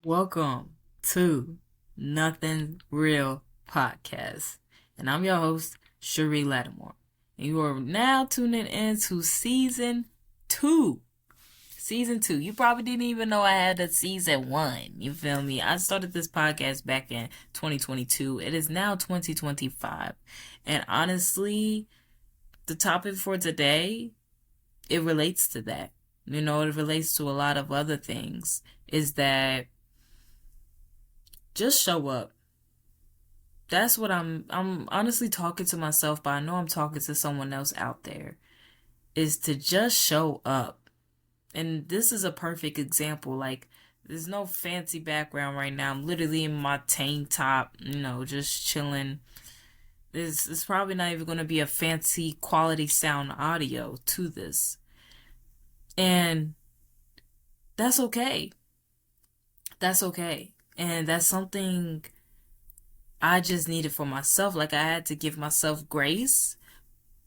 Welcome to Nothing Real Podcast. And I'm your host, Cherie Lattimore. And you are now tuning into season two. Season two. You probably didn't even know I had a season one. You feel me? I started this podcast back in 2022. It is now 2025. And honestly, the topic for today, it relates to that. It relates to a lot of other things. Is that just show up. That's what I'm honestly talking to myself, but I know I'm talking to someone else out there. Is to just show up. And this is a perfect example. Like, there's no fancy background right now. I'm literally in my tank top, just chilling. It's probably not even going to be a fancy quality sound audio to this. And that's okay. That's okay. And that's something I just needed for myself. Like, I had to give myself grace,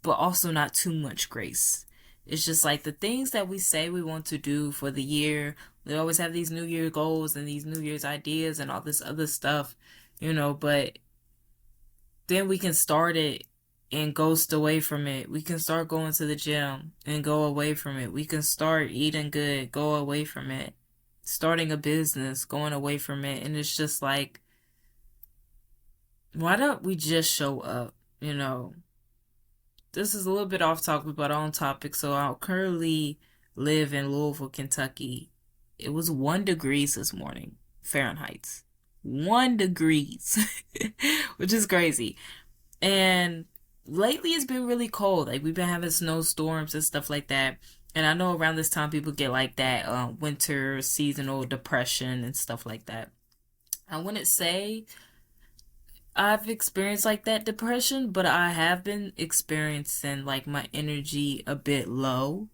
but also not too much grace. It's just like the things that we say we want to do for the year. We always have these New Year goals and these New Year's ideas and all this other stuff, but then we can start it and ghost away from it. We can start going to the gym and go away from it. We can start eating good, go away from it. Starting a business, going away from it. And it's just like, why don't we just show up, This is a little bit off topic, but on topic. So I currently live in Louisville, Kentucky. It was 1 degrees this morning, Fahrenheit. 1 degrees, which is crazy. And lately it's been really cold. Like, we've been having snowstorms and stuff like that. And I know around this time people get like that winter seasonal depression and stuff like that. I wouldn't say I've experienced like that depression, but I have been experiencing like my energy a bit low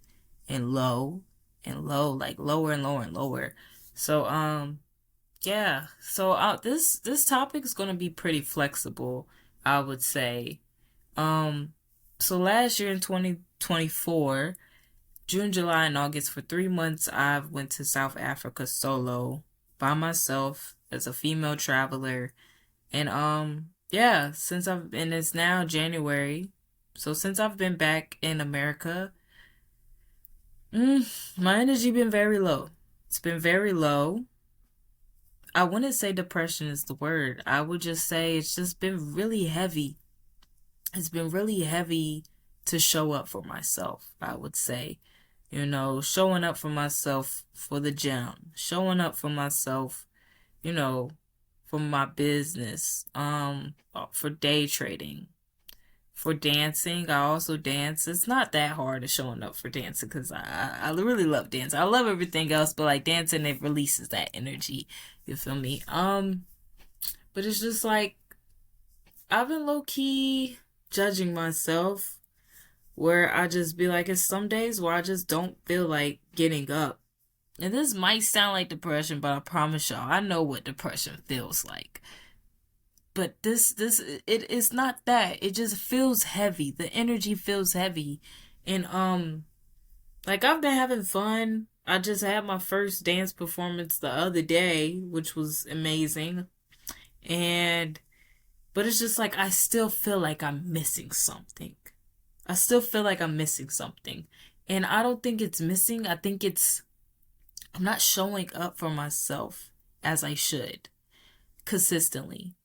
and low and low, like lower and lower and lower. So yeah. So this topic is gonna be pretty flexible, I would say. Um so last year in 2024, June, July, and August, for 3 months I went to South Africa solo by myself as a female traveler. And yeah, it's now January. So since I've been back in America, my energy been very low. It's been very low. I wouldn't say depression is the word. I would just say it's just been really heavy. It's been really heavy to show up for myself, I would say. Showing up for myself for the gym, showing up for myself, you know, for my business, for day trading, for dancing. I also dance. It's not that hard to showing up for dancing because I really love dancing. I love everything else, but like dancing, it releases that energy. You feel me? But it's just like I've been low key judging myself, where I just be like, it's some days where I just don't feel like getting up. And this might sound like depression, but I promise y'all, I know what depression feels like. But it's not that. It just feels heavy. The energy feels heavy. And like, I've been having fun. I just had my first dance performance the other day, which was amazing. And but it's just like I still feel like I'm missing something. I still feel like I'm missing something. And I don't think it's missing. I think I'm not showing up for myself as I should consistently.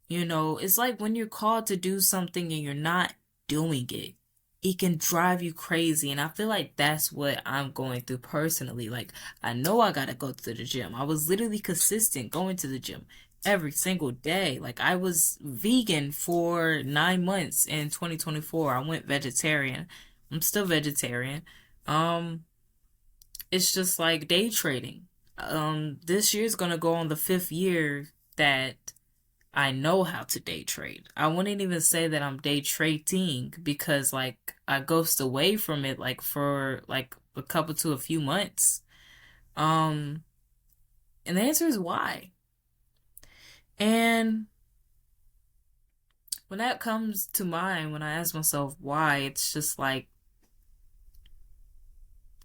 It's like when you're called to do something and you're not doing it, it can drive you crazy. And I feel like that's what I'm going through personally. Like, I know I gotta go to the gym. I was literally consistent going to the gym every single day. Like, I was vegan for 9 months in 2024. I went vegetarian. I'm still vegetarian. Um, it's just like day trading. This year's gonna go on the 5th year that I know how to day trade. I wouldn't even say that I'm day trading because like I ghost away from it like for like a couple to a few months. Um and the answer is why. And when that comes to mind, when I ask myself why, it's just like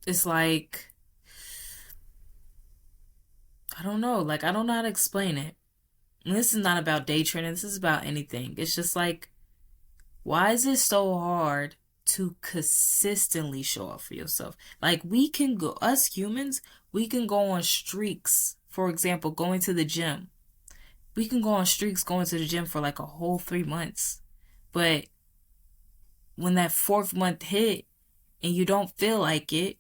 it's like don't know. Like, I don't know how to explain it. And this is not about day training. This is about anything. It's just like, why is it so hard to consistently show up for yourself? Like, we can go, us humans, we can go on streaks. For example, going to the gym. We can go on streaks going to the gym for like a whole 3 months. But when that fourth month hit and you don't feel like it,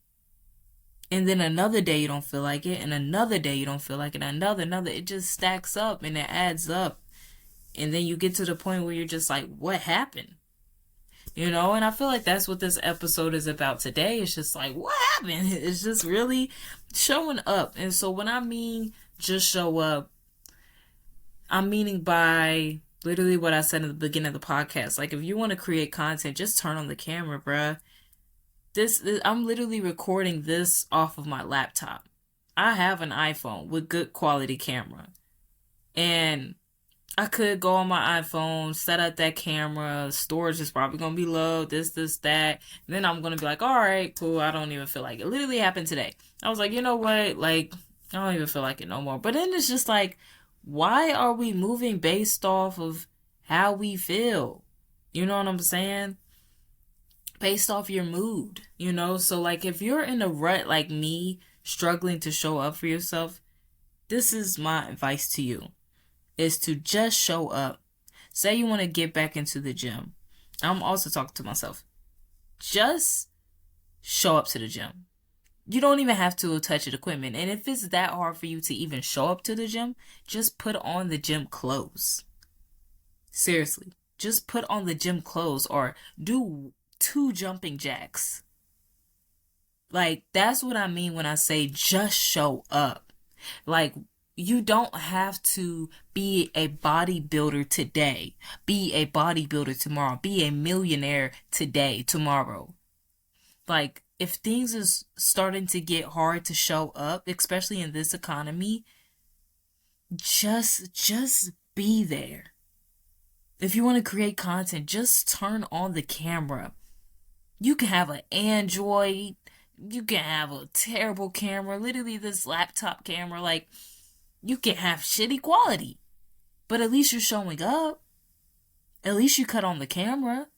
and then another day you don't feel like it, and another day you don't feel like it, another, it just stacks up and it adds up. And then you get to the point where you're just like, what happened? You know, and I feel like that's what this episode is about today. It's just like, what happened? It's just really showing up. And so when I mean just show up, I'm meaning by literally what I said in the beginning of the podcast. Like, if you want to create content, just turn on the camera, bruh. I'm literally recording this off of my laptop. I have an iPhone with good quality camera. And I could go on my iPhone, set up that camera, storage is probably going to be low, this, that. And then I'm going to be like, all right, cool, I don't even feel like it. Literally happened today. I was like, you know what? Like, I don't even feel like it no more. But then it's just like, why are we moving based off of how we feel? You know what I'm saying? Based off your mood, you know? So, like, if you're in a rut like me, struggling to show up for yourself, this is my advice to you, is to just show up. Say you want to get back into the gym. I'm also talking to myself. Just show up to the gym. You don't even have to touch the equipment. And if it's that hard for you to even show up to the gym, just put on the gym clothes. Seriously. Just put on the gym clothes or do 2 jumping jacks. Like, that's what I mean when I say just show up. Like, you don't have to be a bodybuilder today. Be a bodybuilder tomorrow. Be a millionaire today, tomorrow. Like, if things is starting to get hard to show up, especially in this economy, just be there. If you want to create content, just turn on the camera. You can have an Android, you can have a terrible camera, literally this laptop camera, like, you can have shitty quality. But at least you're showing up. At least you cut on the camera.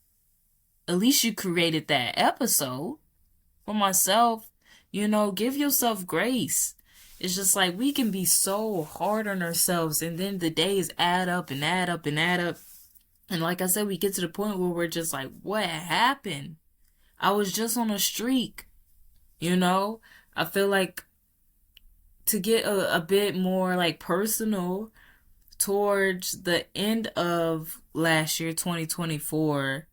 At least you created that episode. For myself, you know, give yourself grace. It's just like we can be so hard on ourselves and then the days add up and add up and add up. And like I said, we get to the point where we're just like, what happened? I was just on a streak. You know, I feel like to get a bit more like personal, towards the end of last year, 2024,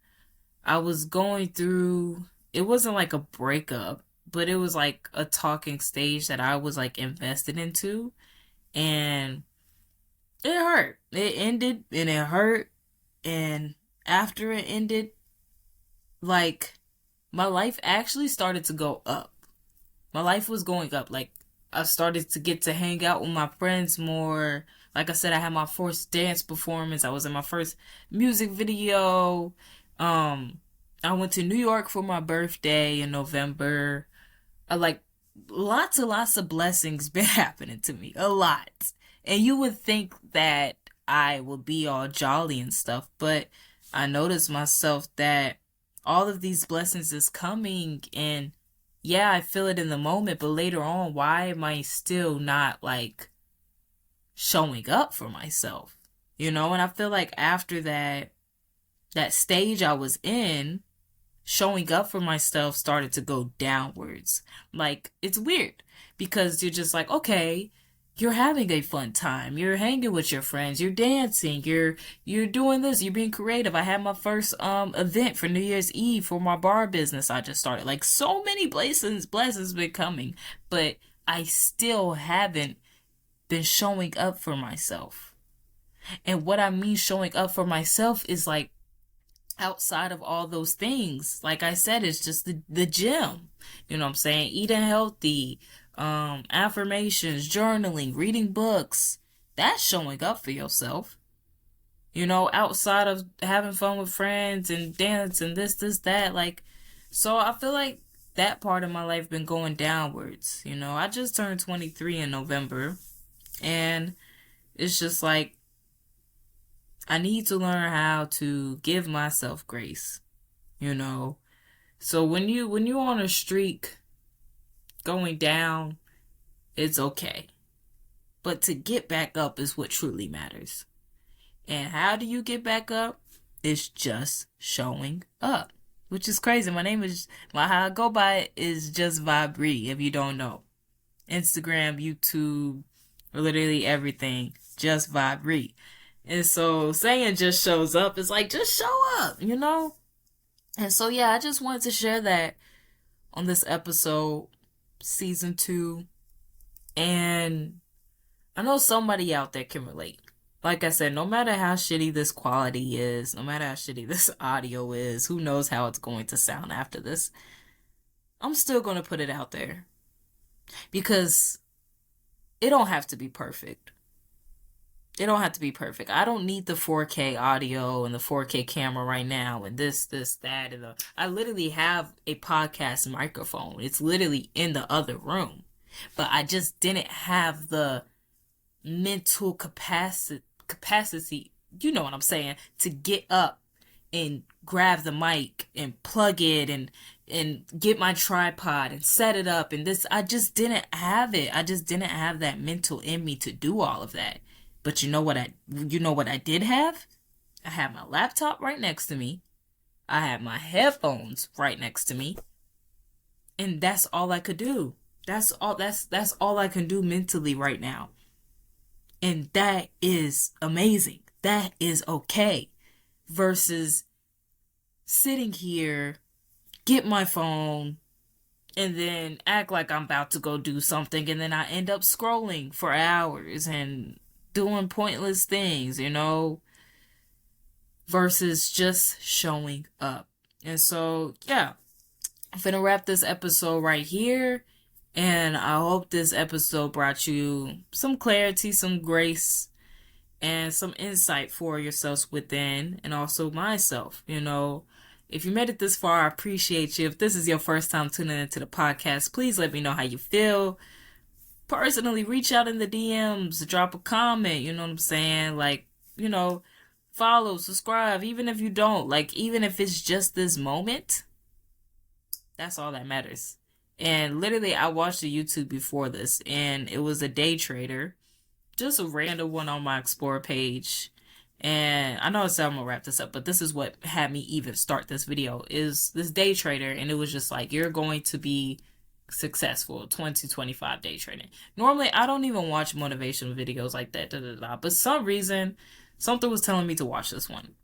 I was going through, it wasn't like a breakup, but it was like a talking stage that I was like invested into. And it hurt. It ended and it hurt. And after it ended, like, my life actually started to go up. My life was going up. Like, I started to get to hang out with my friends more. Like I said, I had my first dance performance. I was in my first music video. I went to New York for my birthday in November. Like, lots of blessings been happening to me. A lot. And you would think that I would be all jolly and stuff, but I noticed myself that all of these blessings is coming, and yeah, I feel it in the moment, but later on, why am I still not like showing up for myself? You know, and I feel like after that stage I was in, showing up for myself started to go downwards. Like, it's weird because you're just like, okay, you're having a fun time. You're hanging with your friends. You're dancing. You're doing this. You're being creative. I had my first event for New Year's Eve for my bar business I just started. Like, so many blessings been coming, but I still haven't been showing up for myself. And what I mean showing up for myself is like, outside of all those things, like I said, it's just the gym. You know what I'm saying? Eating healthy, affirmations, journaling, reading books. That's showing up for yourself. You know, outside of having fun with friends and dance and this, that. Like, so I feel like that part of my life been going downwards. You know, I just turned 23 in November. And it's just like, I need to learn how to give myself grace, you know. So when you're on a streak going down, it's okay. But to get back up is what truly matters. And how do you get back up? It's just showing up. Which is crazy. How I go by it is just Vibri, if you don't know. Instagram, YouTube, literally everything. Just Vibri. And so saying just shows up is like, just show up, you know? And so, yeah, I just wanted to share that on this episode, season 2. And I know somebody out there can relate. Like I said, no matter how shitty this quality is, no matter how shitty this audio is, who knows how it's going to sound after this, I'm still going to put it out there. Because it don't have to be perfect. It don't have to be perfect. I don't need the 4K audio and the 4K camera right now and this, that, and I literally have a podcast microphone. It's literally in the other room. But I just didn't have the mental capacity, you know what I'm saying, to get up and grab the mic and plug it and get my tripod and set it up and this. I just didn't have it. I just didn't have that mental in me to do all of that. But you know what I did have? I had my laptop right next to me. I had my headphones right next to me. And that's all I could do. That's all I can do mentally right now. And that is amazing. That is okay. Versus sitting here, get my phone, and then act like I'm about to go do something, and then I end up scrolling for hours and doing pointless things, you know, versus just showing up. And so, yeah, I'm finna wrap this episode right here. And I hope this episode brought you some clarity, some grace, and some insight for yourselves within, and also myself. You know, if you made it this far, I appreciate you. If this is your first time tuning into the podcast, please let me know how you feel. Personally, reach out in the DMs, drop a comment, you know what I'm saying? Like, you know, follow, subscribe, even if you don't. Like, even if it's just this moment, that's all that matters. And literally, I watched a YouTube before this, and it was a day trader, just a random one on my Explore page. And I know I said I'm gonna wrap this up, but this is what had me even start this video, is this day trader, and it was just like, you're going to be successful 20-25 day trading. Normally, I don't even watch motivational videos like that, but some reason, something was telling me to watch this one.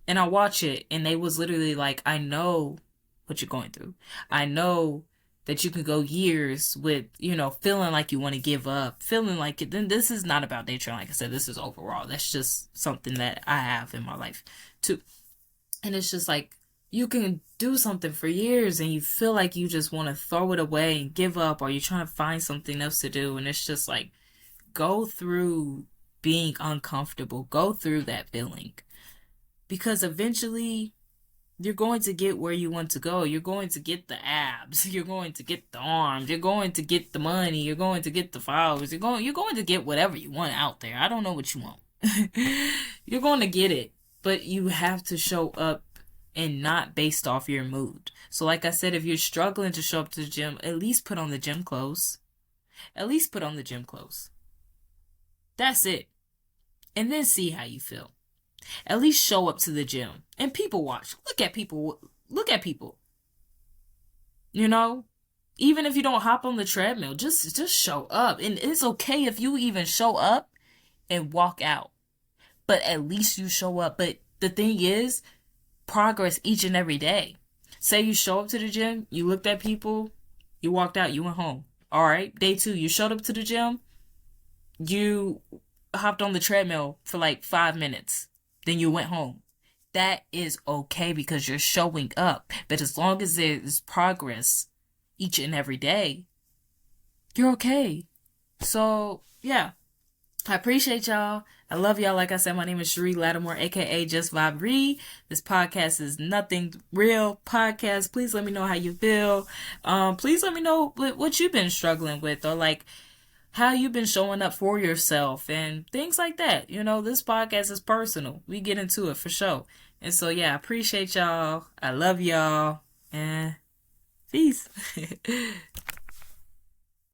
And I watch it, and they was literally like, I know what you're going through. I know that you can go years with, you know, feeling like you want to give up, feeling like it. Then this is not about day trading. Like I said, this is overall. That's just something that I have in my life too. And it's just like, you can do something for years and you feel like you just want to throw it away and give up, or you're trying to find something else to do. And it's just like, go through being uncomfortable. Go through that feeling. Because eventually, you're going to get where you want to go. You're going to get the abs. You're going to get the arms. You're going to get the money. You're going to get the followers. You're going to get whatever you want out there. I don't know what you want. You're going to get it. But you have to show up and not based off your mood. So like I said, if you're struggling to show up to the gym, at least put on the gym clothes. At least put on the gym clothes. That's it. And then see how you feel. At least show up to the gym and people watch. Look at people. Look at people. You know, even if you don't hop on the treadmill, just show up. And it's okay if you even show up and walk out. But at least you show up. But the thing is, progress each and every day. Say you show up to the gym, you looked at people, you walked out, you went home. All right, day 2, you showed up to the gym, you hopped on the treadmill for like 5 minutes. Then you went home. That is okay because you're showing up. But as long as there's progress each and every day, you're okay. So, yeah. I appreciate y'all. I love y'all. Like I said, my name is Cherie Lattimore, aka Just Vibri. This podcast is Nothing Real Podcast. Please let me know how you feel. Please let me know what you've been struggling with, or like, how you've been showing up for yourself and things like that. This podcast is personal. We get into it for sure. And so, yeah, I appreciate y'all. I love y'all. And peace.